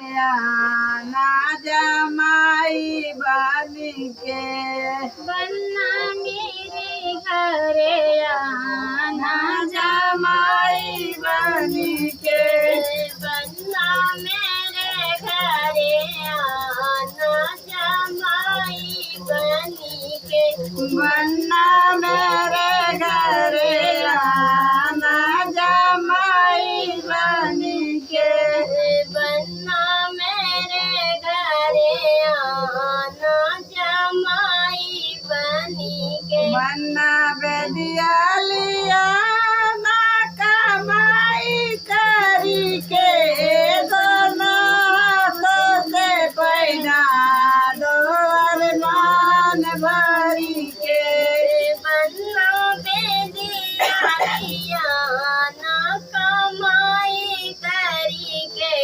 आना जमाई बन के बन्ना मेरे घरे आना जमाई बन के बन्ना मेरे घरे आना जमाई बनी के बन्ना मेरे घरे आना जमाई बन के बन्ना मेरे घरे आना जमाई बनी के बन्ना बेदिया लिया ना कमाई करी के दोनों हाथों से पैना दो अरमान भरी के बन्ना बेदिया लिया ना कमाई करी के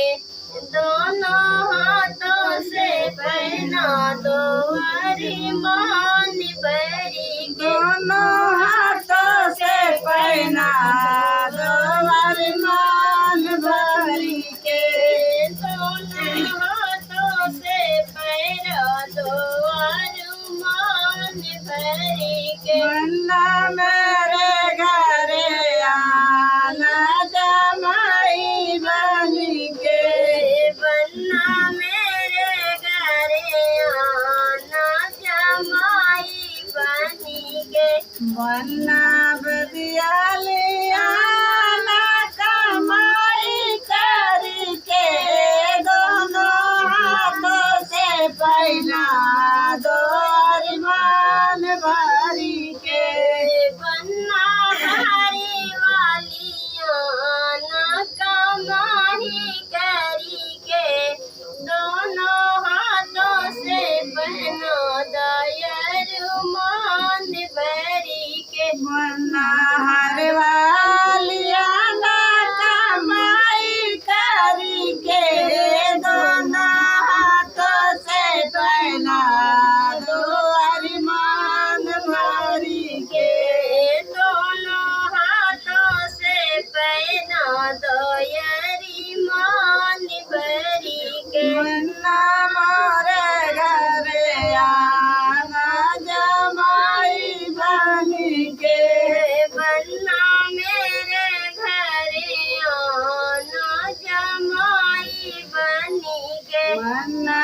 दोनों हाथों से पहना दो अरमान भरी के दोनों हाथों से पैना दो अरमान भरी के दोनों हाथों से पहना दो अरमान भरी के बन्ना मेरे घरे आना जमाई बन के बन्ना मेरे घरे आना जमाई बनी के बन्ना बदिया लिया ना कमाई करके दोनों हाथों से पैना दो अरमान भरी के बन्ना भारी वालियाँ ना कमाही करी के दोनों हाथों से पहना दयरमान भरी के बन्ना हर वालिया ना कमाई करके दोनों हाथों से पैना दो अरमान भरी के दोनों हाथों से पहना दयरमान भरी के बन्ना मोरे घरे आना जमाई बन के बन्ना मेरे घरे आना जमाई बनी के बन्ना